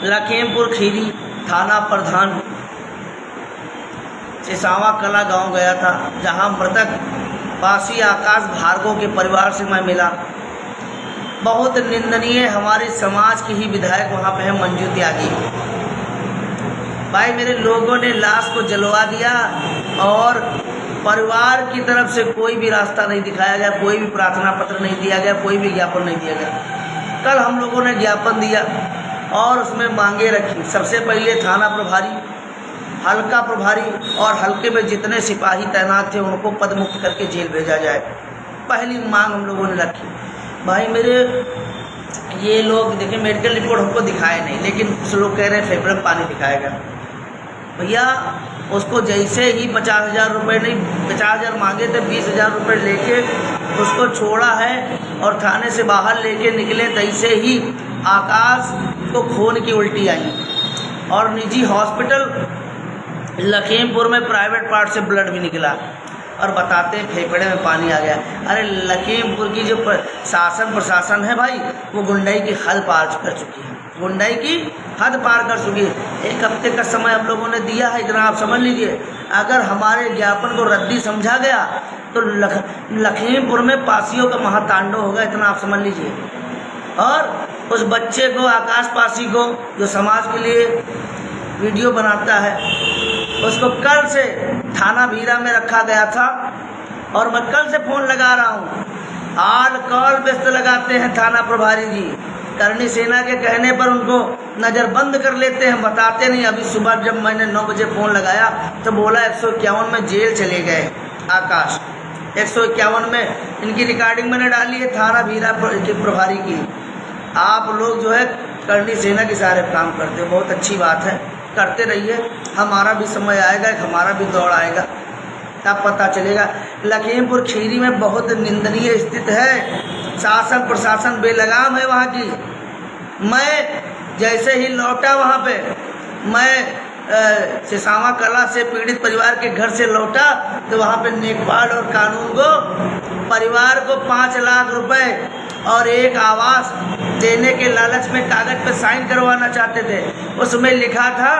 लखीमपुर खीरी थाना प्रधान सिसावा कला गांव गया था, जहां मृतक पासी आकाश भार्गव के परिवार से मैं मिला। बहुत निंदनीय, हमारे समाज की ही विधायक वहां पे है मंजू त्यागी। भाई मेरे लोगों ने लाश को जलवा दिया और परिवार की तरफ से कोई भी रास्ता नहीं दिखाया गया, कोई भी प्रार्थना पत्र नहीं दिया गया, कोई भी ज्ञापन नहीं दिया गया। कल हम लोगों ने ज्ञापन दिया और उसमें मांगे रखी। सबसे पहले थाना प्रभारी, हल्का प्रभारी और हल्के में जितने सिपाही तैनात थे उनको पदमुक्त करके जेल भेजा जाए। पहली मांग हम लोगों ने रखी। भाई मेरे ये लोग देखें, मेडिकल रिपोर्ट हमको दिखाए नहीं, लेकिन कुछ लोग कह रहे हैं फेफड़े में पानी दिखाएगा। भैया उसको जैसे ही 50,000 रुपये नहीं, 50,000 मांगे थे, 20,000 रुपये लेके उसको छोड़ा है और थाने से बाहर लेके निकले, तैसे ही आकाश को खून की उल्टी आई और निजी हॉस्पिटल लखीमपुर में प्राइवेट पार्ट से ब्लड भी निकला और बताते हैं फेफड़े में पानी आ गया। अरे लखीमपुर की जो शासन प्रशासन है भाई, वो गुंडाई की हद पार कर चुकी है, गुंडाई की हद पार कर चुकी है। 1 हफ्ते का समय हम लोगों ने दिया है, इतना आप समझ लीजिए। अगर हमारे ज्ञापन को रद्दी समझा गया तो लखीमपुर में पासियों का महातांडव होगा, इतना आप समझ लीजिए। और उस बच्चे को, आकाश पासी को, जो समाज के लिए वीडियो बनाता है, उसको कल से थाना भीरा में रखा गया था और मैं कल से फ़ोन लगा रहा हूँ। आल कॉल व्यस्त लगाते हैं थाना प्रभारी जी, करणी सेना के कहने पर उनको नज़रबंद कर लेते हैं, बताते नहीं। अभी सुबह जब मैंने 9 बजे फ़ोन लगाया तो बोला 151 में जेल चले गए आकाश। 151 में इनकी रिकॉर्डिंग मैंने डाली है थाना भीरा के प्रभारी की। आप लोग जो है करणी सेना के सारे काम करते हो, बहुत अच्छी बात है, करते रहिए। हमारा भी समय आएगा, हमारा भी दौड़ आएगा, तब पता चलेगा। लखीमपुर खीरी में बहुत निंदनीय स्थिति है, शासन प्रशासन बेलगाम है वहाँ की। मैं जैसे ही लौटा वहाँ पे, मैं सिसावा कला से पीड़ित परिवार के घर से लौटा तो वहाँ पे नेकपाल और कानून को परिवार को 5 लाख रुपए और एक आवास देने के लालच में कागज पर साइन करवाना चाहते थे। उसमें लिखा था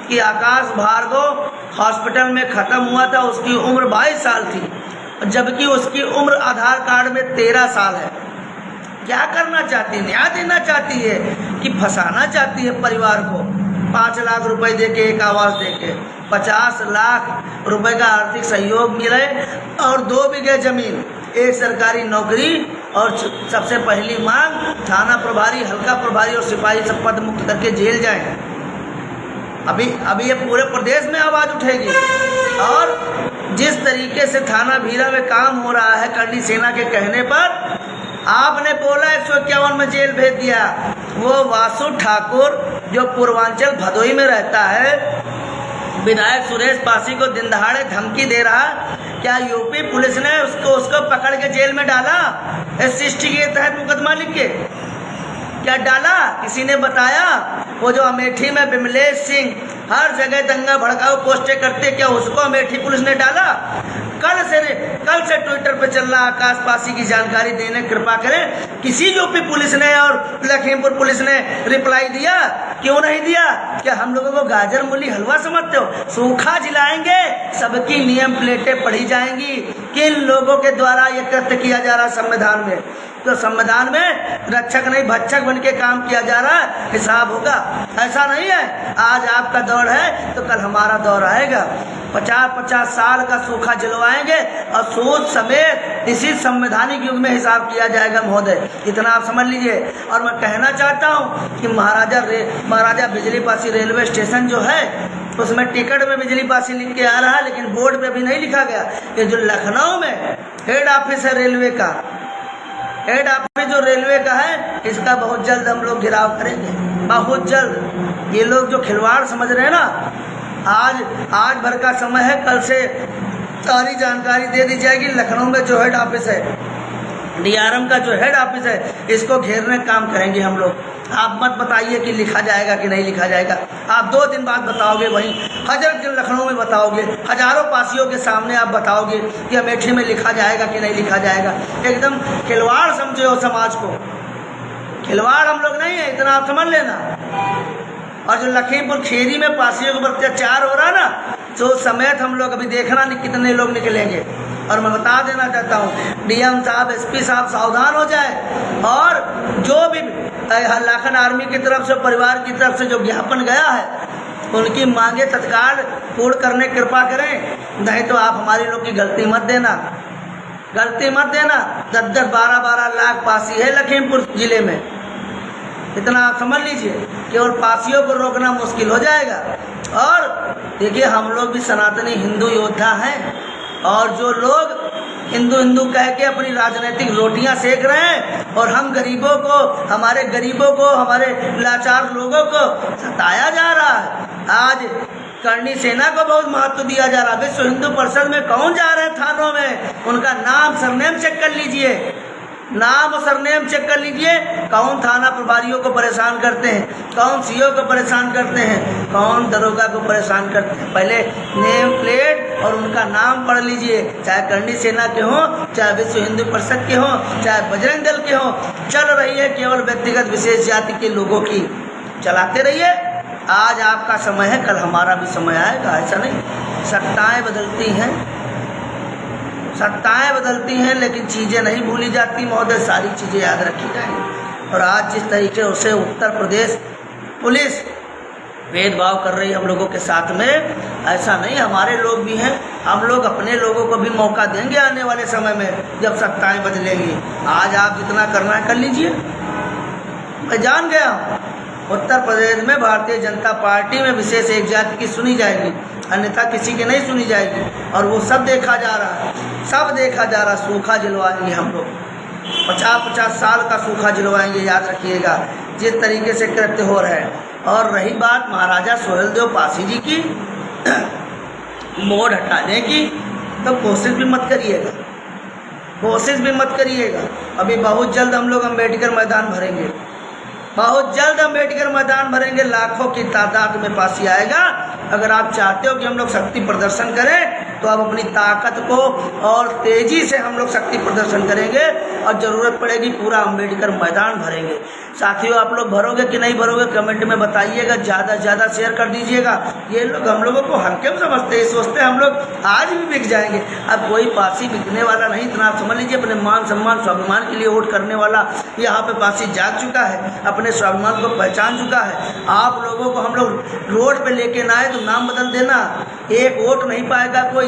कि आकाश भार्गव हॉस्पिटल में ख़त्म हुआ था, उसकी उम्र 22 साल थी, जबकि उसकी उम्र आधार कार्ड में 13 साल है। क्या करना चाहती है? न्याय देना चाहती है कि फंसाना चाहती है परिवार को? 5 लाख रुपए देके एक आवास देके 50 लाख रुपए का आर्थिक सहयोग मिले और 2 बीघे ज़मीन, एक सरकारी नौकरी और सबसे पहली मांग थाना प्रभारी, हल्का प्रभारी और सिपाही सब पद मुक्त करके जेल जाएं। अभी ये पूरे प्रदेश में आवाज़ उठेगी। और जिस तरीके से थाना भीरा में काम हो रहा है, करणी सेना के कहने पर आपने बोला 151 में जेल भेज दिया। वो वासु ठाकुर जो पूर्वांचल भदोही में रहता है, विधायक सुरेश पासी को दिन दहाड़े धमकी दे रहा, क्या यूपी पुलिस ने उसको पकड़ के जेल में डाला? SC के तहत मुकदमा लिख के क्या डाला? किसी ने बताया? वो जो अमेठी में विमलेश सिंह हर जगह दंगा भड़काऊ पोस्टें करते, क्या उसको अमेठी पुलिस ने डाला? कल से ट्विटर पे चल रहा आकाश पासी की जानकारी देने कृपा करें। किसी यूपी पुलिस ने और लखीमपुर पुलिस ने रिप्लाई दिया? क्यों नहीं दिया? क्या हम लोगों को गाजर मूली हलवा समझते हो? सूखा जिलाएंगे, सबकी नियम प्लेटें पढ़ी जाएंगी। किन लोगों के द्वारा ये कृत्य किया जा रहा संविधान में? तो संविधान में रक्षक नहीं भक्षक बन के काम किया जा रहा है, हिसाब होगा। ऐसा नहीं है आज आपका दौर है तो कल हमारा दौर आएगा। 50-50 साल का सूखा जलवाएंगे और सूद समेत इसी संवैधानिक युग में हिसाब किया जाएगा महोदय, इतना आप समझ लीजिए। और मैं कहना चाहता हूँ कि महाराजा बिजली पासी रेलवे स्टेशन जो है उसमें टिकट में बिजली पासी लिख के आ रहा है, लेकिन बोर्ड पे भी नहीं लिखा गया। ये जो लखनऊ में हेड ऑफिस है रेलवे का, हेड ऑफिस जो रेलवे का है, इसका बहुत जल्द हम लोग गिराव करेंगे, बहुत जल्द। ये लोग जो खिलवाड़ समझ रहे हैं ना, आज भर का समय है, कल से सारी जानकारी दे दी जाएगी। लखनऊ में जो हेड ऑफिस है, DRM का जो हेड ऑफिस है, इसको घेरने का काम करेंगे हम लोग। आप मत बताइए कि लिखा जाएगा कि नहीं लिखा जाएगा, आप 2 दिन बाद बताओगे, वहीं हजरतगंज लखनऊ में बताओगे, हजारों पासियों के सामने आप बताओगे कि अमेठी में लिखा जाएगा कि नहीं लिखा जाएगा। एकदम खिलवाड़ समझे हो समाज को, खिलवाड़ हम लोग नहीं है, इतना आप समझ लेना। और जो लखीमपुर खीरी में पासियों के ऊपर अत्याचार हो रहा ना, तो समेत हम लोग अभी देखना नहीं कितने लोग निकलेंगे। और मैं बता देना चाहता हूँ, डीएम साहब, एसपी साहब सावधान हो जाए, और जो भी लाखन आर्मी की तरफ से, परिवार की तरफ से जो ज्ञापन गया है, उनकी मांगे तत्काल पूर्ण करने कृपा करें। नहीं तो आप हमारी लोग की गलती मत देना, गलती मत देना। 10-10, 12-12 लाख पासी है लखीमपुर जिले में, इतना आप समझ लीजिए। केवल पासियों को रोकना मुश्किल हो जाएगा। और देखिए, हम लोग भी सनातनी हिंदू योद्धा हैं, और जो लोग हिंदू हिंदू कह के अपनी राजनीतिक रोटियां सेक रहे हैं, और हम गरीबों को, हमारे गरीबों को, हमारे लाचार लोगों को सताया जा रहा है। आज करणी सेना को बहुत महत्व दिया जा रहा है। विश्व हिंदू परिषद में कौन जा रहे हैं थानों में, उनका नाम सरनेम चेक कर लीजिए, नाम और सरनेम चेक कर लीजिए। कौन थाना प्रभारियों को परेशान करते हैं, कौन सीओ को परेशान करते हैं, कौन दरोगा को परेशान करते हैं। पहले नेम प्लेट और उनका नाम पढ़ लीजिए, चाहे करणी सेना के हों, चाहे विश्व हिंदू परिषद के हों, चाहे बजरंग दल के हों। चल रही है केवल व्यक्तिगत विशेष जाति के लोगों की, चलाते रहिए। आज आपका समय है, कल हमारा भी समय आएगा, ऐसा नहीं। सत्ताएं बदलती हैं, सत्ताएं बदलती हैं, लेकिन चीज़ें नहीं भूली जाती महोदय, सारी चीज़ें याद रखी जाएंगी। और आज जिस तरीके से उत्तर प्रदेश पुलिस भेदभाव कर रही है हम लोगों के साथ में, ऐसा नहीं, हमारे लोग भी हैं, हम लोग अपने लोगों को भी मौका देंगे आने वाले समय में जब सत्ताएं बदलेंगी। आज आप जितना करना है कर लीजिए। मैं जान गया हूँ उत्तर प्रदेश में भारतीय जनता पार्टी में विशेष एक जाति की सुनी जाएगी, अन्यथा किसी की नहीं सुनी जाएगी। और वो सब देखा जा रहा है, सब देखा जा रहा। सूखा जिलवाएंगे हम लोग, 50-50 साल का सूखा जिलवाएंगे, याद रखिएगा, जिस तरीके से कृत्य हो रहे हैं। और रही बात महाराजा सोहेलदेव पासी जी की मोड़ हटाने की, तो कोशिश भी मत करिएगा, कोशिश भी मत करिएगा। अभी बहुत जल्द हम लोग अम्बेडकर मैदान भरेंगे, बहुत जल्द अम्बेडकर मैदान भरेंगे, लाखों की तादाद में पासी आएगा। अगर आप चाहते हो कि हम लोग शक्ति प्रदर्शन करें, तो आप अपनी ताकत को और तेज़ी से हम लोग शक्ति प्रदर्शन करेंगे, और ज़रूरत पड़ेगी पूरा अम्बेडकर मैदान भरेंगे। साथियों, आप लोग भरोगे कि नहीं भरोगे कमेंट में बताइएगा, ज़्यादा से ज़्यादा शेयर कर दीजिएगा। ये लोग हम लोगों को हल्के में समझते हैं, सोचते हैं हम लोग आज भी बिक जाएंगे। अब कोई पासी बिकने वाला नहीं, इतना आप समझ लीजिए। अपने मान सम्मान स्वाभिमान के लिए वोट करने वाला यहाँ पे पासी जाग चुका है, अपने स्वाभिमान को पहचान चुका है। आप लोगों को हम लोग रोड पे लेके ना आए तो नाम बदल देना, एक वोट नहीं पाएगा कोई,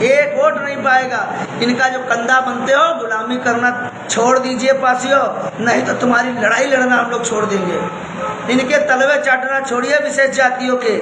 एक वोट नहीं पाएगा। इनका जो कंधा बनते हो, गुलामी करना छोड़ दीजिए पासियों, नहीं तो तुम्हारी लड़ाई लड़ना हम लोग छोड़ देंगे। इनके तलवे चाटना छोड़िए, विशेष जातियों के,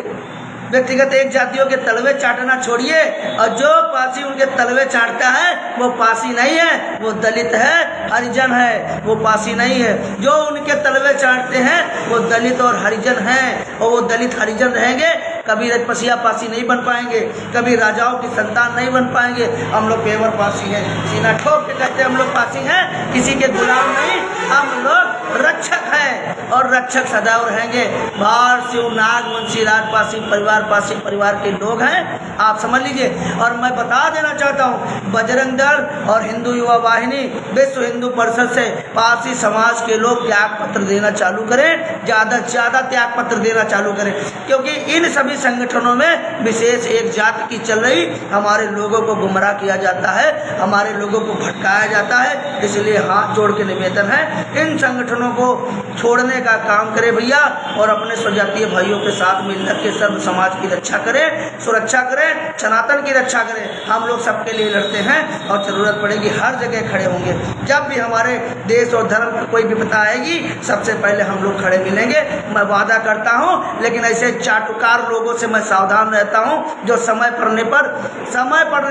व्यक्तिगत एक जातियों के तलवे चाटना छोड़िए। और जो पासी उनके तलवे चाटता है वो पासी नहीं है, वो दलित है, हरिजन है, वो पासी नहीं है। जो उनके तलवे चाटते हैं वो दलित और हरिजन हैं, और वो दलित हरिजन रहेंगे, कभी रजपसिया पासी नहीं बन पाएंगे, कभी राजाओं की संतान नहीं बन पाएंगे। हम लोग पेवर पासी हैं, सीना ठोक के कहते हैं हम लोग पासी हैं, किसी के गुलाम नहीं, हम लोग रक्षक हैं, और रक्षक सदैव रहेंगे। भार शिव नाग मुंशी राज पासी परिवार, पासी परिवार के लोग हैं, आप समझ लीजिए। और मैं बता देना चाहता हूँ, बजरंग दल और हिंदू युवा वाहिनी, विश्व हिंदू परिषद से पासी समाज के लोग त्याग पत्र देना चालू करें, ज़्यादा से ज़्यादा त्याग पत्र देना चालू करें, क्योंकि इन सभी संगठनों में विशेष एक जाति की चल रही, हमारे लोगों को गुमराह किया जाता है, हमारे लोगों को भटकाया जाता है। इसलिए हाथ जोड़ के निवेदन है, इन संगठनों को छोड़ने का काम करें भैया, और अपने स्वजातीय भाइयों के साथ मिलकर के सर्व समाज की रक्षा करें, सुरक्षा करें, सनातन की रक्षा करें। हम लोग सबके लिए लड़ते हैं, और ज़रूरत पड़ेगी हर जगह खड़े होंगे। जब भी हमारे देश और धर्म पर कोई विपदा आएगी, सबसे पहले हम लोग खड़े मिलेंगे, मैं वादा करता हूँ। लेकिन ऐसे चाटुकार लोगों से मैं सावधान रहता हूँ, जो समय पड़ने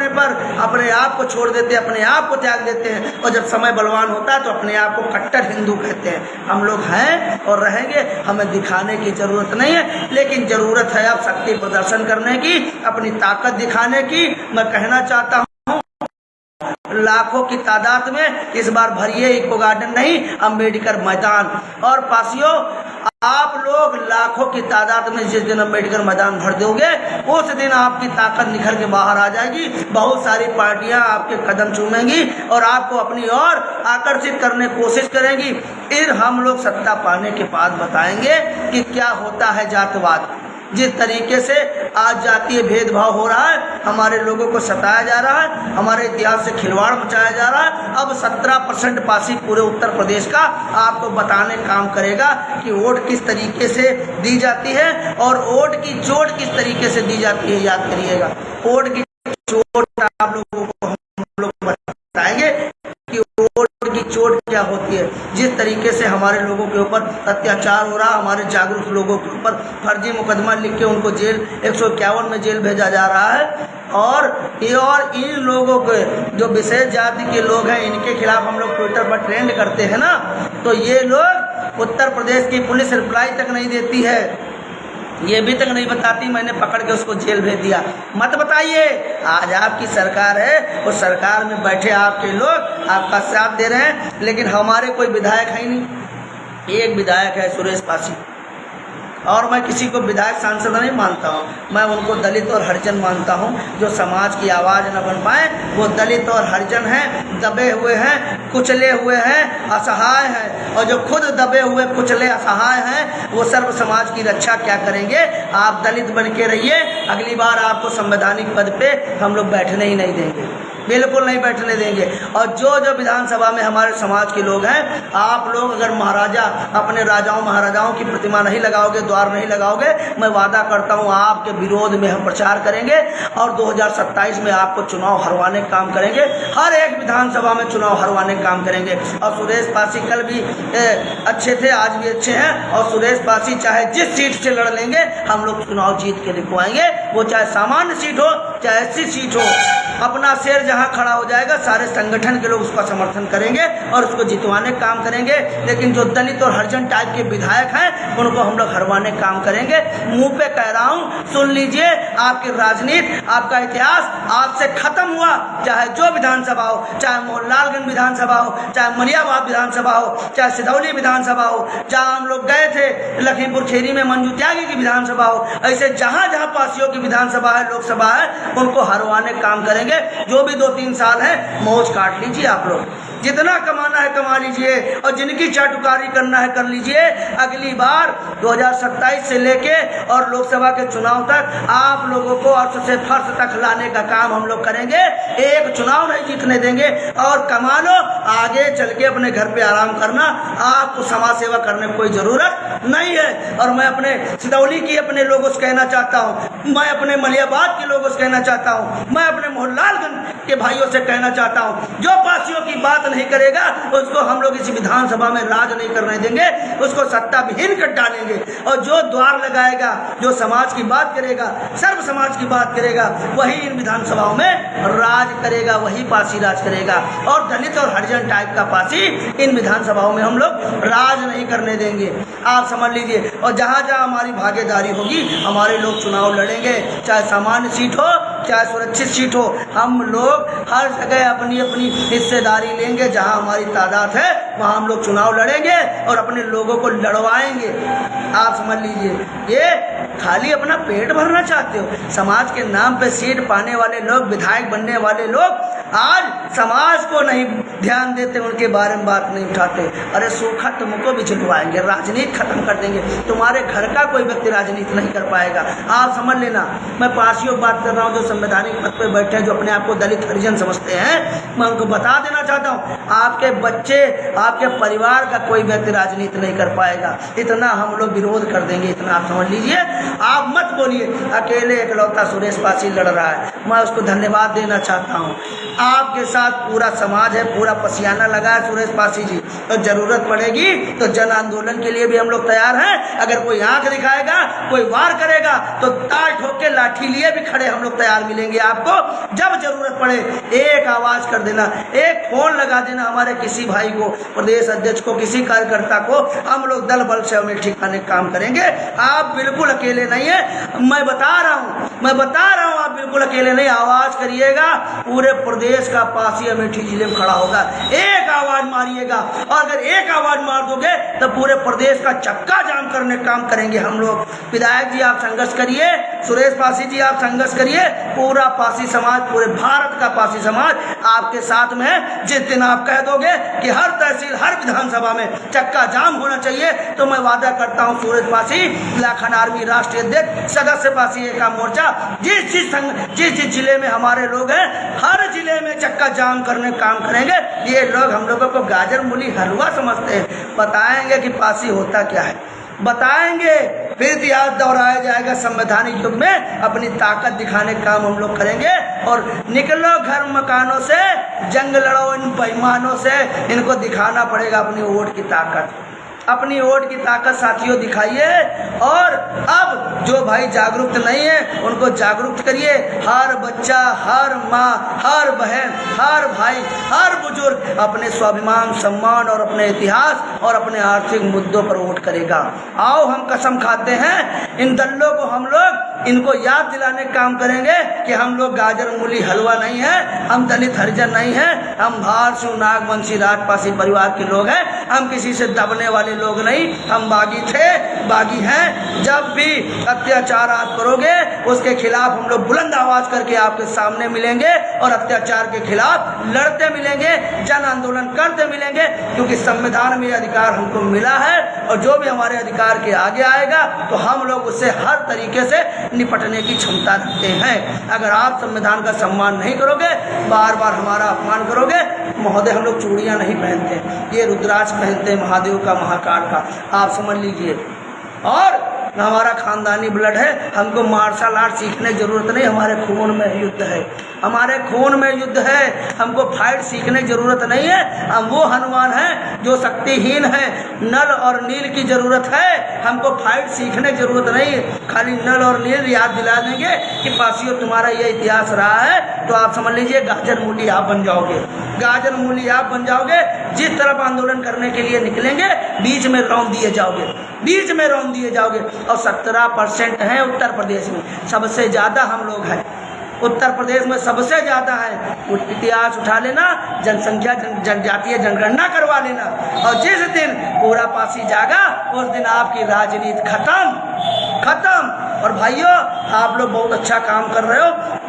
पर अपने आप को छोड़ देते हैं, अपने आप को त्याग देते हैं, और जब समय बलवान होता है तो अपने आप को कट्टर हिंदू कहते हैं। हम लोग हैं और रहेंगे, हमें दिखाने की ज़रूरत नहीं है, लेकिन ज़रूरत है अब शक्ति प्रदर्शन करने की, अपनी ताकत दिखाने की। मैं कहना चाहता हूँ लाखों की तादाद में इस बार भरिए इको गार्डन नहीं, अम्बेडकर मैदान। और पासियों, आप लोग लाखों की तादाद में जिस दिन अम्बेडकर मैदान भर दोगे उस दिन आपकी ताकत निखर के बाहर आ जाएगी। बहुत सारी पार्टियां आपके कदम चूमेंगी और आपको अपनी ओर आकर्षित करने की कोशिश करेंगी। फिर हम लोग सत्ता पाने के बाद बताएंगे कि क्या होता है जातवाद। जिस तरीके से आज जातीय भेदभाव हो रहा है, हमारे लोगों को सताया जा रहा है, हमारे इतिहास से खिलवाड़ मचाया जा रहा है। अब 17% पासी पूरे उत्तर प्रदेश का आपको बताने काम करेगा कि वोट किस तरीके से दी जाती है और वोट की चोट किस तरीके से दी जाती है। याद करिएगा, वोट की चोट आप लोगों को हम लोग बताएंगे कि वोट की चोट क्या होती है। जिस तरीके से हमारे लोगों के ऊपर अत्याचार हो रहा, हमारे जागरूक लोगों के ऊपर फर्जी मुकदमा लिख के उनको जेल 151 में जेल भेजा जा रहा है। और इन लोगों के जो विशेष जाति के लोग हैं, इनके खिलाफ हम लोग ट्विटर पर ट्रेंड करते हैं ना, तो ये लोग उत्तर प्रदेश की पुलिस रिप्लाई तक नहीं देती है, ये भी तक नहीं बताती मैंने पकड़ के उसको जेल भेज दिया। मत बताइए, आज आपकी सरकार है, उस सरकार में बैठे आपके लोग आपका साथ दे रहे हैं, लेकिन हमारे कोई विधायक है ही नहीं। एक विधायक है सुरेश पासी, और मैं किसी को विधायक सांसद नहीं मानता हूँ, मैं उनको दलित और हरिजन मानता हूँ। जो समाज की आवाज़ न बन पाए वो दलित और हरिजन हैं, दबे हुए हैं, कुचले हुए हैं, असहाय हैं। और जो खुद दबे हुए कुचले असहाय हैं वो सर्व समाज की रक्षा क्या करेंगे। आप दलित बन के रहिए, अगली बार आपको संवैधानिक पद पे हम लोग बैठने ही नहीं देंगे, बिल्कुल नहीं बैठने देंगे। और जो विधानसभा में हमारे समाज के लोग हैं, आप लोग अगर महाराजा अपने राजाओं महाराजाओं की प्रतिमा नहीं लगाओगे, द्वार नहीं लगाओगे, मैं वादा करता हूं आपके विरोध में हम प्रचार करेंगे और 2027 में आपको चुनाव हरवाने का काम करेंगे। हर एक विधानसभा में चुनाव हरवाने का काम करेंगे। और सुरेश पासी कल भी अच्छे थे, आज भी अच्छे हैं। और सुरेश पासी चाहे जिस सीट से लड़ लेंगे, हम लोग चुनाव जीत के दिखवाएंगे। वो चाहे सामान्य सीट हो चाहे ऐसी सीट हो, अपना शेर जहां खड़ा हो जाएगा सारे संगठन के लोग उसका समर्थन करेंगे और उसको जितवाने का काम करेंगे। लेकिन जो दलित और हरिजन टाइप के विधायक हैं उनको हम लोग हरवाने का काम करेंगे। मुंह पे कह रहा हूं, सुन लीजिए, आपकी राजनीति, आपका इतिहास आज से खत्म हुआ। चाहे जो विधानसभा हो, चाहे मोहनलालगंज विधानसभा हो, चाहे मलियाबाद विधानसभा हो, चाहे सिधौली विधानसभा हो, जहाँ हम लोग गए थे लखीमपुर खीरी में मंजू त्यागी की विधानसभा हो, ऐसे जहाँ जहाँ पासियों की विधानसभा है, लोकसभा है, उनको हरवाने का काम करेंगे। जो भी 2-3 साल है मौज काट लीजिए, आप लोग जितना कमाना है कमा लीजिए और जिनकी चाटुकारी करना है कर लीजिए। अगली बार 2027 से लेके और लोकसभा के चुनाव तक आप लोगों को अर्थ से फर्श तक लाने का काम हम लोग करेंगे। एक चुनाव नहीं जीतने देंगे। और कमा लो, आगे चल के अपने घर पे आराम करना, आपको समाज सेवा करने की कोई ज़रूरत नहीं है। और मैं अपने सिधौली की अपने लोगों से कहना चाहता हूँ, मैं अपने मलियाबाद के लोगों से कहना चाहता हूँ, मैं अपने मोहनलालगंज के भाइयों से कहना चाहता हूँ, जो पासियों की बात नहीं करेगा उसको हम लोग इस विधानसभा में राज नहीं करने देंगे, उसको सत्ता विहीन कर डालेंगे। और जो द्वार लगाएगा, जो समाज की बात करेगा, सर्व समाज की बात करेगा, वही इन विधानसभाओं में राज करेगा, वही पासी राज करेगा। और दलित और हरिजन टाइप का पासी इन विधानसभाओं में हम लोग राज नहीं करने देंगे, आप समझ लीजिए। और जहाँ जहाँ हमारी भागीदारी होगी, हमारे लोग चुनाव लड़ेंगे, चाहे सामान्य सीट हो चाहे सुरक्षित सीट हो, हम लोग हर जगह अपनी अपनी हिस्सेदारी लेंगे। जहां हमारी तादाद है वहां हम लोग चुनाव लड़ेंगे और अपने लोगों को लड़वाएंगे। आप समझ लीजिए, ये खाली अपना पेट भरना चाहते हो। समाज के नाम पे सीट पाने वाले लोग, विधायक बनने वाले लोग आज समाज को नहीं ध्यान देते, उनके बारे में बात नहीं उठाते। अरे सूखा तुमको भी झुलवाएंगे, राजनीति खत्म कर देंगे, तुम्हारे घर का कोई व्यक्ति राजनीति नहीं कर पाएगा। आप समझ लेना, मैं पासियों बात कर रहा हूँ जो संवैधानिक पद पे बैठे हैं, जो अपने आप को दलित हरिजन समझते हैं। मैं उनको बता देना चाहता हूँ, आपके बच्चे, आपके परिवार का कोई व्यक्ति राजनीति नहीं कर पाएगा। इतना हम लोग विरोध कर देंगे, इतना आप समझ लीजिए। आप मत बोलिए अकेले एकलौता सुरेश पासी लड़ रहा है, मैं उसको धन्यवाद देना चाहता हूँ। आपके साथ पूरा समाज है, पूरा पसियाना लगा है सुरेश पासी जी। तो जरूरत पड़ेगी तो जन आंदोलन के लिए भी हम लोग तैयार हैं। अगर कोई आंख दिखाएगा, कोई वार करेगा तो ताल ठोक के लाठी लिए भी खड़े हम लोग तैयार मिलेंगे आपको। जब जरूरत पड़े एक आवाज कर देना, एक फोन लगा देना हमारे किसी भाई को, प्रदेश अध्यक्ष को, किसी कार्यकर्ता को, हम लोग दल बल से हमें ठिकाने काम करेंगे। आप बिल्कुल अकेले नहीं है, मैं बता रहा हूँ आप बिल्कुल अकेले नहीं, आवाज करिएगा, पूरे प्रदेश का पासी अमेठी जिले में खड़ा होगा। एक आवाज मारिएगा, और अगर एक आवाज मार दोगे तो पूरे प्रदेश का चक्का जाम करने काम करेंगे हम लोग। विधायक जी आप संघर्ष करिए, सुरेश पासी जी आप संघर्ष करिए, पूरा पासी समाज, पूरे भारत का पासी समाज आपके साथ में है। जिस दिन आप कह दोगे कि हर तहसील, हर विधानसभा में चक्का जाम होना चाहिए, तो मैं वादा करता हूं सूरज पासी, लाखन आर्मी राष्ट्रीय अध्यक्ष, सदस्य पासी का मोर्चा, जिस जिले में हमारे लोग हैं, हर जिले में चक्का जाम करने काम करेंगे। ये लोग हम लोगों को गाजर मूली हलवा समझते हैं, बताएंगे कि पासी होता क्या है, बताएंगे। फिर इतिहास दोहराया जाएगा। संवैधानिक युग में अपनी ताकत दिखाने का काम हम लोग करेंगे। और निकलो घर मकानों से, जंग लड़ो इन बेईमानों से। इनको दिखाना पड़ेगा अपनी वोट की ताकत, अपनी वोट की ताकत साथियों दिखाइए। और अब जो भाई जागरूक नहीं है उनको जागरूक करिए। हर बच्चा, हर माँ, हर बहन, हर भाई, हर बुजुर्ग अपने स्वाभिमान, सम्मान और अपने इतिहास और अपने आर्थिक मुद्दों पर वोट करेगा। आओ हम कसम खाते हैं, इन दल्लों को हम लोग इनको याद दिलाने का काम करेंगे कि हम लोग गाजर मूली हलवा नहीं है, हम दलित हरिजन नहीं है, हम भारसु नागवंशी राजपासी परिवार के लोग हैं, हम किसी से दबने वाले लोग नहीं, हम बागी थे, बागी हैं। जब भी अत्याचार आप करोगे उसके खिलाफ हम लोग बुलंद आवाज करके आपके सामने मिलेंगे और अत्याचार के खिलाफ लड़ते मिलेंगे, जन आंदोलन करते मिलेंगे, क्योंकि संविधान में अधिकार हमको मिला है। और जो भी हमारे अधिकार के आगे आएगा तो हम लोग उससे हर तरीके से निपटने की क्षमता रखते हैं। अगर आप संविधान का सम्मान नहीं करोगे, बार बार हमारा अपमान करोगे, महोदय हम लोग चूड़ियाँ नहीं पहनते, ये रुद्राक्ष पहनते महादेव का, महाकाल का, आप समझ लीजिए। और हमारा खानदानी ब्लड है, हमको मार्शल आर्ट सीखने की जरूरत नहीं, हमारे खून में युद्ध है, हमारे खून में युद्ध है, हमको फाइट सीखने की जरूरत नहीं है। हम वो हनुमान हैं जो शक्तिहीन है, नल और नील की जरूरत है, हमको फाइट सीखने की जरूरत नहीं। खाली नल और नील याद दिला देंगे कि पासियों तुम्हारा ये इतिहास रहा है, तो आप समझ लीजिए गाजर मूली आप बन जाओगे, गाजर मूली आप बन जाओगे। जिस तरफ आंदोलन करने के लिए निकलेंगे बीच में रौंद दिए जाओगे, बीच में रौंद दिए जाओगे। और 17% हैं उत्तर प्रदेश में, सबसे ज़्यादा हम लोग हैं उत्तर प्रदेश में, सबसे ज़्यादा है। इतिहास उठा लेना, जनसंख्या जनजातीय जनगणना करवा लेना, और जिस दिन पूरा पासी जागा उस दिन आपकी राजनीति खत्म। और भाइयों आप लोग बहुत अच्छा काम कर रहे हो।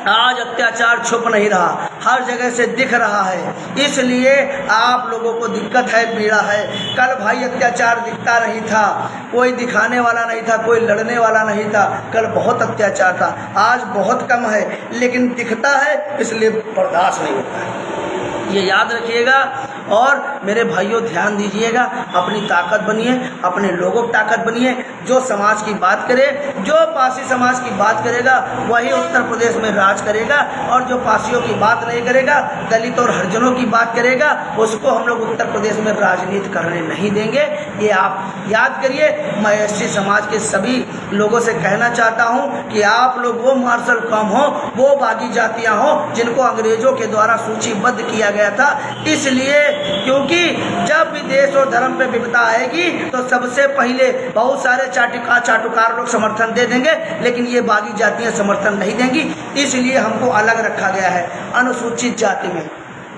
आज अत्याचार छुप नहीं रहा, हर जगह से दिख रहा है, इसलिए आप लोगों को दिक्कत है, पीड़ा है। कल भाई अत्याचार दिखता नहीं था, कोई दिखाने वाला नहीं था, कोई लड़ने वाला नहीं था, कल बहुत अत्याचार था, आज बहुत कम है, लेकिन दिखता है इसलिए बर्दाश्त नहीं होता है, ये याद रखिएगा। और मेरे भाइयों ध्यान दीजिएगा, अपनी ताकत बनिए, अपने लोगों की ताकत बनिए। जो समाज की बात करे, जो पासी समाज की बात करेगा वही उत्तर प्रदेश में राज करेगा, और जो पासियों की बात नहीं करेगा, दलित और हरिजनों की बात करेगा, उसको हम लोग उत्तर प्रदेश में राजनीति करने नहीं देंगे। ये आप याद करिए। मैं एससी समाज के सभी लोगों से कहना चाहता हूँ कि आप लोग वो मार्शल कौम हो, वो बागी जातियाँ हो जिनको अंग्रेजों के द्वारा सूचीबद्ध किया गया था। इसलिए क्योंकि जब भी देश और धर्म पे विपदा आएगी तो सबसे पहले बहुत सारे चाटुकार लोग समर्थन दे देंगे, लेकिन ये बागी जातियां समर्थन नहीं देंगी। इसलिए हमको अलग रखा गया है अनुसूचित जाति में।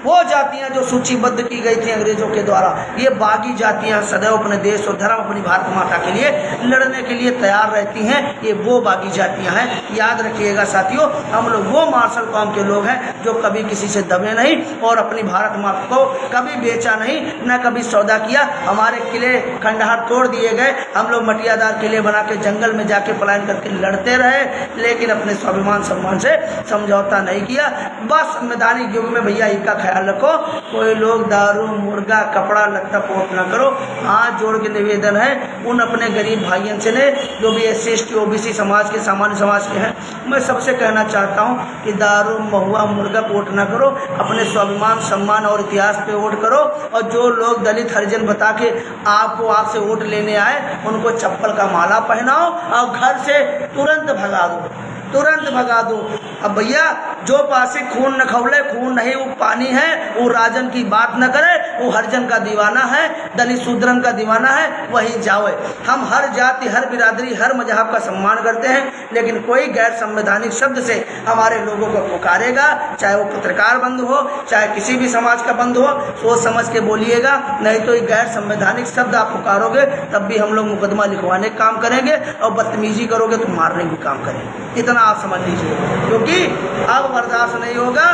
वो जातियां जो सूचीबद्ध की गई थी अंग्रेजों के द्वारा, ये बागी जातियां सदैव अपने देश और धर्म, अपनी भारत माता के लिए लड़ने के लिए तैयार रहती हैं। ये वो बागी जातियां हैं, याद रखिएगा साथियों। हम लोग वो मार्शल कौम के लोग हैं जो कभी किसी से दबे नहीं और अपनी भारत माता को कभी बेचा नहीं, न कभी सौदा किया। हमारे किले खंडहर तोड़ दिए गए, हम लोग मटियादार किले बना के जंगल में जाके पलायन करके लड़ते रहे, लेकिन अपने स्वाभिमान सम्मान से समझौता नहीं किया। बस संवैधानिक युग में भैया इनका ख्याल रखो, कोई लोग दारू, मुर्गा, कपड़ा लत्ता पोत ना करो। हाथ जोड़ के निवेदन है उन अपने गरीब भाइयों से ने जो भी SC ST OBC समाज के, सामान्य समाज के हैं, मैं सबसे कहना चाहता हूं कि दारू, महुआ, मुर्गा पोत ना करो, अपने स्वाभिमान, सम्मान और इतिहास पे वोट करो। और जो लोग दलित हरिजन बता के आपसे वोट लेने आए उनको चप्पल का माला पहनाओ और घर से तुरंत भगा दो। तुरंत भगा दो। अब भैया जो पासी खून न खौले, खून नहीं वो पानी है, वो राजन की बात न करे, वो हरिजन का दीवाना है, दलित शूद्रन का दीवाना है, वहीं जाओ। हम हर जाति, हर बिरादरी, हर मजहब का सम्मान करते हैं, लेकिन कोई गैर संवैधानिक शब्द से हमारे लोगों को पुकारेगा, चाहे वो पत्रकार बंद हो, चाहे किसी भी समाज का बंद हो, सोच समझ के बोलिएगा, नहीं तो ये गैर संवैधानिक शब्द आप पुकारोगे तब भी हम लोग मुकदमा लिखवाने का काम करेंगे और बदतमीजी करोगे तो मारने का काम करेंगे। इतना आप समझ लीजिए, क्योंकि अब बर्दाश्त नहीं होगा।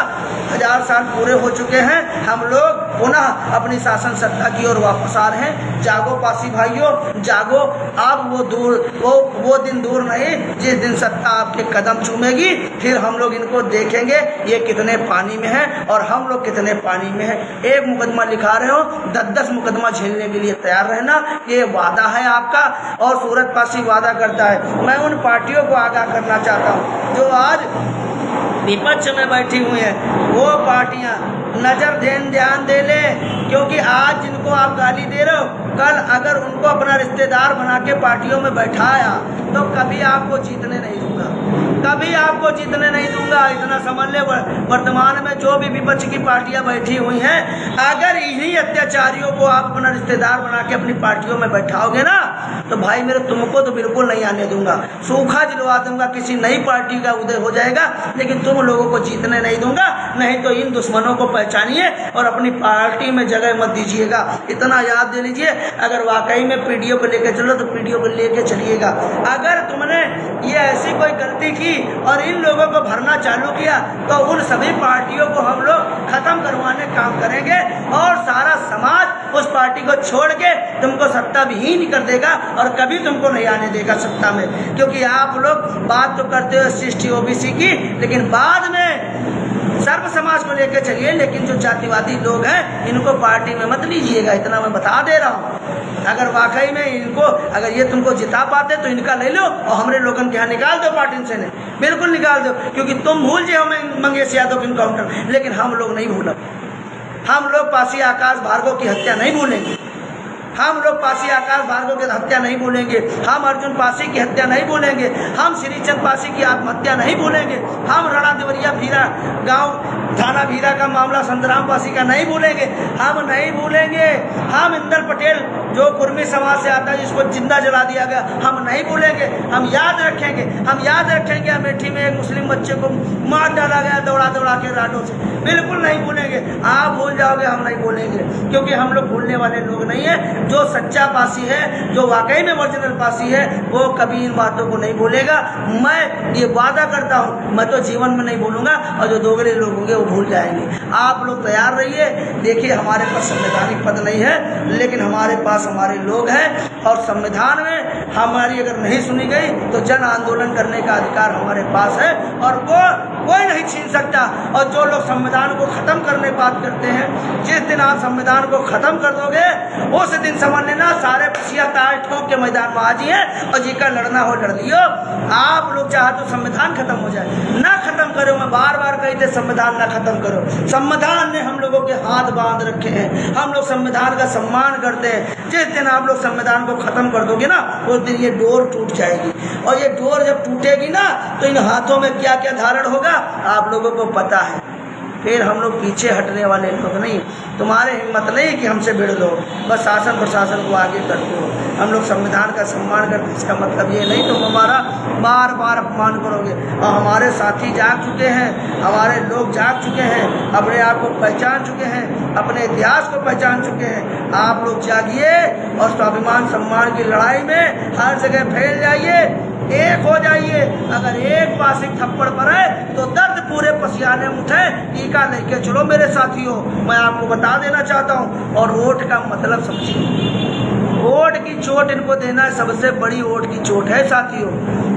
1000 साल पूरे हो चुके हैं, हम लोग पुनः अपनी शासन सत्ता की ओर वापस आ रहे हैं। जागो पासी भाइयों, जागो। अब वो दिन दूर नहीं जिस दिन सत्ता आपके कदम चूमेगी, फिर हम लोग इनको देखेंगे ये कितने पानी में है और हम लोग कितने पानी में है। एक मुकदमा लिखा रहे हो, 10-10 मुकदमा झेलने के लिए तैयार रहना, ये वादा है आपका। और सूरत पासी वादा करता है। मैं उन पार्टियों को आगाह करना चाहता हूँ जो आज विपक्ष में बैठी हुई हैं, वो पार्टियां नजर ध्यान दे ले, क्योंकि आज जिनको आप गाली दे रहे हो, कल अगर उनको अपना रिश्तेदार बना के पार्टियों में बैठाया तो कभी आपको जीतने नहीं दूंगा, कभी आपको जीतने नहीं दूंगा। इतना समझ ले। वर्तमान में जो भी विपक्ष की पार्टियां बैठी हुई हैं, अगर इन्हीं अत्याचारियों को आप अपना रिश्तेदार बना के अपनी पार्टियों में बैठाओगे ना, तो भाई मेरे तुमको तो बिल्कुल नहीं आने दूंगा, सूखा दिलवा दूंगा, किसी नई पार्टी का उदय हो जाएगा, लेकिन तुम लोगों को जीतने नहीं दूंगा। नहीं तो इन दुश्मनों को पहचानिए और अपनी पार्टी में जगह मत दीजिएगा। इतना याद दे लीजिए, अगर वाकई में पीडीओ को लेकर चलो तो पीडीओ को लेकर चलिएगा। अगर तुमने ये ऐसी कोई गलती की और इन लोगों को भरना चालू किया तो उन सभी पार्टियों को हम लोग खत्म करवाने काम करेंगे और सारा समाज उस पार्टी को छोड़ के तुमको सत्ता विहीन कर देगा और कभी तुमको नहीं आने देगा सत्ता में। क्योंकि आप लोग बात तो करते हो SC OBC की, लेकिन बाद में सर्व समाज को लेकर चलिए, लेकिन जो जातिवादी लोग हैं इनको पार्टी में मत लीजिएगा। इतना मैं बता दे रहा हूँ। अगर वाकई में इनको, अगर ये तुमको जिता पाते तो इनका ले लो और हमारे लोगों के यहाँ निकाल दो पार्टी से, नहीं बिल्कुल निकाल दो, क्योंकि तुम भूल जाओ मंगेश यादव की इनकाउंटर, लेकिन हम लोग नहीं भूला। हम लोग पासी आकाश भार्गव की हत्या नहीं भूलेंगे, हम लोग पासी आकाश भार्गव की हत्या नहीं भूलेंगे, हम अर्जुन पासी की हत्या नहीं भूलेंगे, हम श्रीचंद पासी की आत्महत्या नहीं भूलेंगे, हम राणा देवरिया भीरा गांव थाना भीरा का मामला संतराम पासी का नहीं भूलेंगे, हम नहीं भूलेंगे। हम इंदर पटेल जो कुर्मी समाज से आता है जिसको जिंदा जला दिया गया, हम नहीं भूलेंगे, हम याद रखेंगे। हम याद रखेंगे अमेठी में एक मुस्लिम बच्चे को मार डाला गया दौड़ा दौड़ा के राडों से, बिल्कुल नहीं भूलेंगे। आप भूल जाओगे, हम नहीं भूलेंगे, क्योंकि हम लोग भूलने वाले लोग नहीं हैं। जो सच्चा पासी है, जो वाकई में ओरिजिनल पासी है, वो कभी इन बातों को नहीं भूलेगा। मैं ये वादा करता हूँ, मैं तो जीवन में नहीं भूलूंगा और जो दोगले लोग होंगे वो भूल जाएंगे। आप लोग तैयार रहिए। देखिए, हमारे पास संवैधानिक पद नहीं है, लेकिन हमारे पास हमारे लोग हैं और संविधान में हमारी अगर नहीं सुनी गई तो जन आंदोलन करने का अधिकार हमारे पास है और वो कोई नहीं छीन सकता। और जो लोग संविधान को ख़त्म करने की बात करते हैं, जिस दिन आप संविधान को ख़त्म कर दोगे उस दिन समझ लेना सारे बसिया ताल ठोक के मैदान में आ जाइए और जीकर लड़ना हो लड़ लियो। आप लोग चाहे तो संविधान खत्म हो जाए, ना खत्म करो। मैं बार बार कही थे संविधान ना खत्म करो। संविधान ने हम लोगों के हाथ बांध रखे हैं, हम लोग संविधान का सम्मान करते हैं। जिस दिन आप लोग संविधान को खत्म कर दोगे ना, उस दिन ये डोर टूट जाएगी और ये डोर जब टूटेगी ना तो इन हाथों में क्या क्या धारण होगा आप लोगों को पता है। फिर हम लोग पीछे हटने वाले लोग नहीं। तुम्हारे हिम्मत नहीं कि हमसे भिड़ लो, बस शासन प्रशासन को आगे करते हो। हम लोग संविधान का सम्मान करते, इसका मतलब ये नहीं तुम हमारा बार बार अपमान करोगे। और हमारे साथी जाग चुके हैं, हमारे लोग जाग चुके हैं, अपने आप को पहचान चुके हैं, अपने इतिहास को पहचान चुके हैं। आप लोग जागिए और स्वाभिमान सम्मान की लड़ाई में हर जगह फैल जाइए, एक हो जाइए। अगर एक पासिक थप्पड़ पड़े तो दर्द पूरे पसियाने उठे, टीका लेके चलो मेरे साथियों। मैं आपको बता देना चाहता हूँ। और वोट का मतलब समझिए, वोट की चोट इनको देना सबसे बड़ी वोट की चोट है साथियों।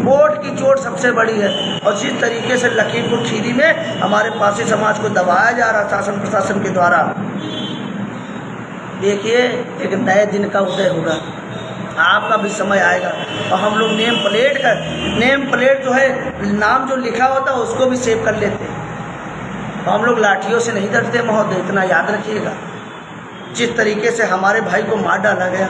वोट की चोट सबसे बड़ी है। और जिस तरीके से लखीमपुर खीरी में हमारे पासी समाज को दबाया जा रहा शासन प्रशासन के द्वारा, देखिए एक नए दिन का उदय होगा, आपका भी समय आएगा। और हम लोग नेम प्लेट जो है, नाम जो लिखा होता है उसको भी सेव कर लेते हैं। तो हम लोग लाठियों से नहीं डरते महोदय, इतना याद रखिएगा। जिस तरीके से हमारे भाई को मार डाला गया,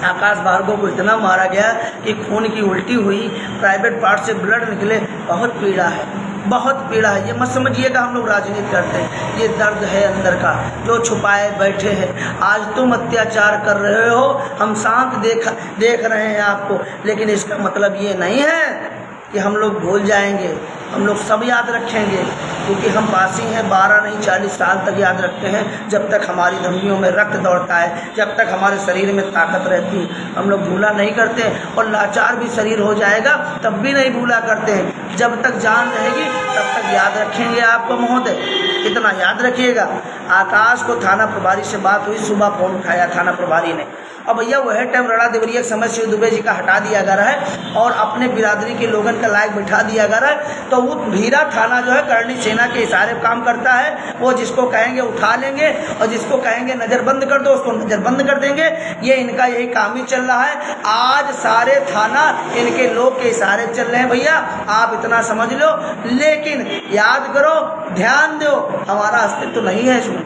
आकाश भार्गव को इतना मारा गया कि खून की उल्टी हुई, प्राइवेट पार्ट से ब्लड निकले। बहुत पीड़ा है, बहुत पीड़ा है। ये मत समझिएगा हम लोग राजनीति करते हैं, ये दर्द है अंदर का जो छुपाए बैठे हैं। आज तुम अत्याचार कर रहे हो, हम शांत देख रहे हैं आपको, लेकिन इसका मतलब ये नहीं है कि हम लोग भूल जाएंगे। हम लोग सब याद रखेंगे, क्योंकि हम पासी हैं, 12 नहीं 40 साल तक याद रखते हैं। जब तक हमारी धमनियों में रक्त दौड़ता है, जब तक हमारे शरीर में ताकत रहती है, हम लोग भूला नहीं करते। और लाचार भी शरीर हो जाएगा तब भी नहीं भूला करते हैं। जब तक जान रहेगी तब तक याद रखेंगे आपको महोदय, इतना याद रखिएगा। आकाश को थाना प्रभारी से बात हुई, सुबह फ़ोन उठाया थाना प्रभारी ने, और भैया वह टाइम रड़ा देवरिया के समय शिव दुबे जी का हटा दिया गया है और अपने बिरादरी के लोगन का लायक बिठा दिया गया है। तो वो भीरा थाना जो है करणी सेना के इशारे पर काम करता है। वो जिसको कहेंगे उठा लेंगे और जिसको कहेंगे नज़रबंद कर दो उसको नज़रबंद कर देंगे। ये इनका यही काम ही चल रहा है। आज सारे थाना इनके लोग के इशारे चल रहे हैं भैया, आप इतना समझ लो। लेकिन याद करो, ध्यान दो, हमारा अस्तित्व नहीं है इसमें,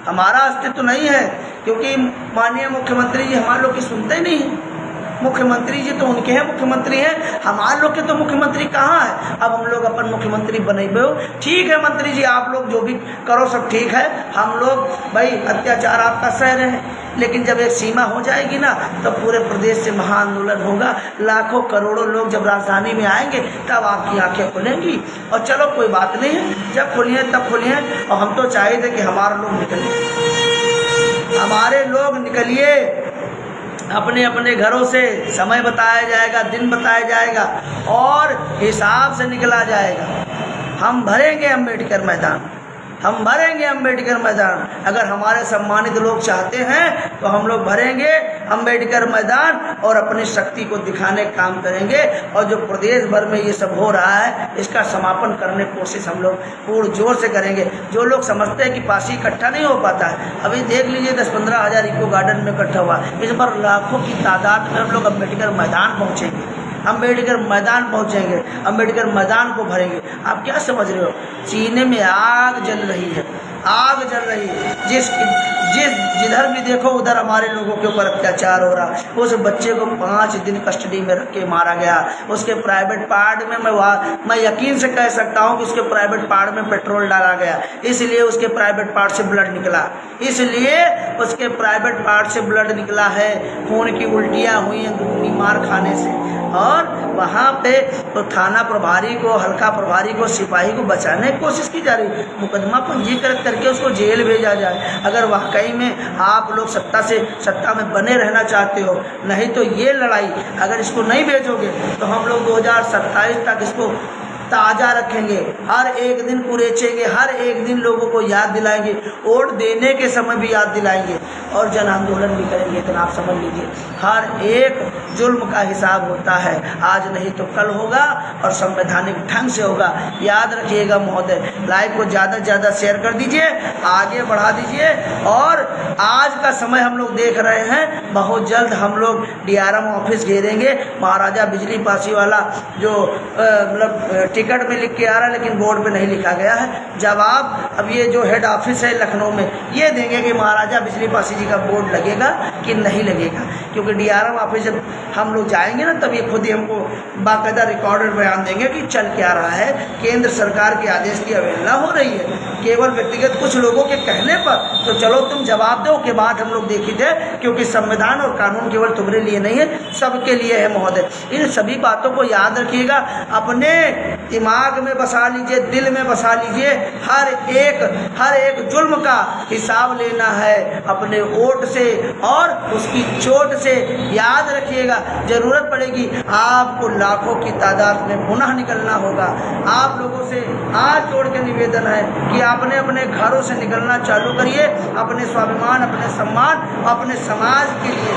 हमारा अस्तित्व नहीं है, क्योंकि माननीय मुख्यमंत्री जी हमारे लोग की सुनते ही नहीं हैं। मुख्यमंत्री जी तो उनके हैं, मुख्यमंत्री हैं, हमारे लोग के तो मुख्यमंत्री कहाँ है। अब हम लोग अपन मुख्यमंत्री बनेबे हो, ठीक है मंत्री जी आप लोग जो भी करो सब ठीक है, हम लोग भाई अत्याचार आपका सह रहे हैं, लेकिन जब एक सीमा हो जाएगी ना तो पूरे प्रदेश से महाआंदोलन होगा। लाखों करोड़ों लोग जब राजधानी में आएंगे तब आपकी आंखें खुलेंगी। और चलो कोई बात नहीं है, जब खुली हैं तब खुली हैं। और हम तो चाहे थे कि हमारे लोग निकले, हमारे लोग निकलिए, अपने अपने घरों से समय बताया जाएगा, दिन बताया जाएगा और हिसाब से निकला जाएगा। हम भरेंगे अम्बेडकर मैदान, हम भरेंगे अम्बेडकर मैदान। अगर हमारे सम्मानित लोग चाहते हैं तो हम लोग भरेंगे अम्बेडकर मैदान और अपनी शक्ति को दिखाने का काम करेंगे। और जो प्रदेश भर में ये सब हो रहा है इसका समापन करने की कोशिश हम लोग पूर्ण जोर से करेंगे। जो लोग समझते हैं कि पासी इकट्ठा नहीं हो पाता है, अभी देख लीजिए 10-15 हज़ार इको गार्डन में इकट्ठा हुआ, इस बार लाखों की तादाद में हम लोग अम्बेडकर मैदान पहुँचेंगे, अम्बेडकर मैदान पहुंचेंगे, अम्बेडकर मैदान को भरेंगे। आप क्या समझ रहे हो, सीने में आग जल रही है, आग जल रही है। जिधर भी देखो उधर हमारे लोगों के ऊपर अत्याचार हो रहा। उस बच्चे को 5 दिन कस्टडी में रख के मारा गया, उसके प्राइवेट पार्ट में मैं यकीन से कह सकता हूँ कि उसके प्राइवेट पार्ट में पेट्रोल डाला गया, इसलिए उसके प्राइवेट पार्ट से ब्लड निकला, इसलिए उसके प्राइवेट पार्ट से ब्लड निकला है। खून की उल्टियाँ हुई हैं खूनी मार खाने से। और वहाँ पे तो थाना प्रभारी को, हल्का प्रभारी को, सिपाही को बचाने की कोशिश की जा रही। मुकदमा पंजीकृत करके उसको जेल भेजा जाए, अगर वाकई में आप लोग सत्ता में बने रहना चाहते हो। नहीं तो ये लड़ाई अगर इसको नहीं भेजोगे तो हम लोग 2027 तक इसको ताज़ा रखेंगे, हर एक दिन कुरेचेंगे, हर एक दिन लोगों को याद दिलाएंगे, वोट देने के समय भी याद दिलाएंगे और जन आंदोलन भी करेंगे। तो आप समझ लीजिए हर एक जुल्म का हिसाब होता है, आज नहीं तो कल होगा और संवैधानिक ढंग से होगा। याद रखिएगा महोदय, लाइव को ज़्यादा से ज़्यादा शेयर कर दीजिए, आगे बढ़ा दीजिए। और आज का समय हम लोग देख रहे हैं, बहुत जल्द हम लोग DRM ऑफिस घेरेंगे। महाराजा बिजली पासी वाला जो मतलब टिकट में लिख के आ रहा है लेकिन बोर्ड पे नहीं लिखा गया है, जवाब अब ये जो हेड ऑफिस है लखनऊ में ये देंगे कि महाराजा बिजली पासी जी का बोर्ड लगेगा कि नहीं लगेगा। क्योंकि DRM ऑफिस जब हम लोग जाएंगे ना तब ये खुद ही हमको बाकायदा रिकॉर्डेड बयान देंगे कि चल क्या रहा है। केंद्र सरकार के आदेश की अवहेलना हो रही है केवल व्यक्तिगत कुछ लोगों के कहने पर, तो चलो तुम जवाब दो के बाद हम लोग देखी थे, क्योंकि संविधान और कानून केवल तुम्हारे लिए नहीं है, सबके लिए है महोदय। इन सभी बातों को याद रखिएगा, अपने दिमाग में बसा लीजिए, दिल में बसा लीजिए। हर एक जुल्म का हिसाब लेना है अपने वोट से और उसकी चोट से। याद रखिएगा, जरूरत पड़ेगी आपको लाखों की तादाद में पुनः निकलना होगा। आप लोगों से हाथ जोड़ के निवेदन है कि आपने अपने घरों से निकलना चालू करिए, अपने स्वाभिमान, अपने सम्मान, अपने समाज के लिए।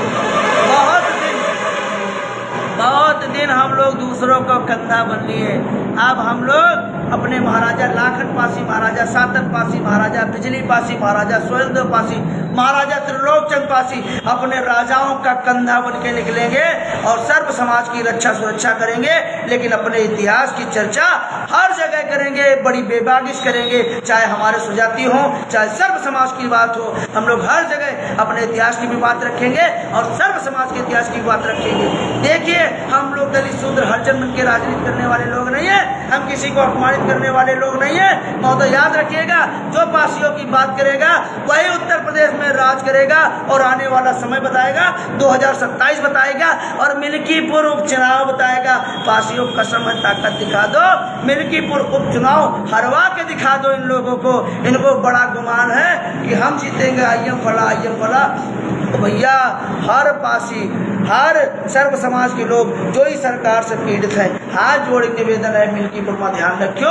बहुत दिन हम लोग दूसरों को कंधा बन लिए, अब हम लोग अपने महाराजा लाखन पासी, महाराजा सातन पासी, महाराजा बिजली पासी, महाराजा सोहेलदेव पासी, महाराजा त्रिलोकचंद पासी अपने राजाओं का कंधा बन के निकलेंगे और सर्व समाज की रक्षा सुरक्षा करेंगे, लेकिन अपने इतिहास की चर्चा हर जगह करेंगे, बड़ी बेबागिश करेंगे। चाहे हमारे सुजाति हो, चाहे सर्व समाज की बात हो, हम लोग हर जगह अपने इतिहास की भी बात रखेंगे और सर्व समाज के इतिहास की बात रखेंगे। देखिए, हम लोग दलित शूद्र हरिजन बन के राजनीति करने वाले लोग नहीं है, हम किसी को अपमानित करने वाले लोग नहीं है। महोदय याद रखिएगा, जो पासियों की बात करेगा वही उत्तर प्रदेश में राज करेगा और आने वाला समय बताएगा, 2027 बताएगा और मिल्कीपुर उपचुनाव बताएगा। पासियों कसम है, ताकत दिखा दो, मिल्कीपुर उपचुनाव हरवा के दिखा दो इन लोगों को। इनको बड़ा गुमान है कि हम जीतेंगे, आइयम फला। तो भैया, हर पासी, हर सर्व समाज के लोग जो ही सरकार से पीड़ित है, हाथ जोड़ निवेदन है, मिल्कीपुर में ध्यान रखियो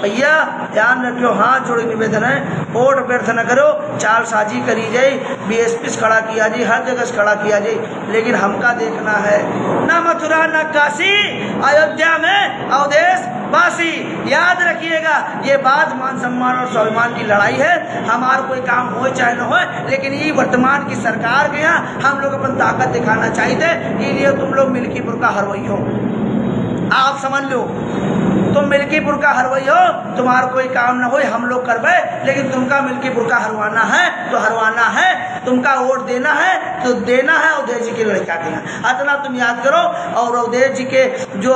भैया, ध्यान रखियो, हाथ जोड़ निवेदन है। वोट व्यर्थ न करो, चालसाजी करी जाए, बीएसपी से खड़ा किया जाए, हर जगह से खड़ा किया जाए, लेकिन हमका देखना है न मथुरा न काशी, अयोध्या में अवधेश वासी। याद रखिएगा, ये बात मान सम्मान और स्वाभिमान की लड़ाई है। हमारा कोई काम हो चाहे न हो, लेकिन ये वर्तमान की सरकार के यहाँ हम लोग अपन ताकत दिखाना चाहिए, इसलिए तुम लोग मिल्कीपुर का हरवई हो, आप समझ लो, तुम मिल्कीपुर का हरवई हो, तुम्हारा कोई काम ना हो, हम लोग करवे, लेकिन तुमका मिल्कीपुर का हरवाना है तो हरवाना है, तुमका वोट देना है तो देना है अवधेश जी के लड़का के यहाँ। इतना तुम याद करो। और अवधेश जी के जो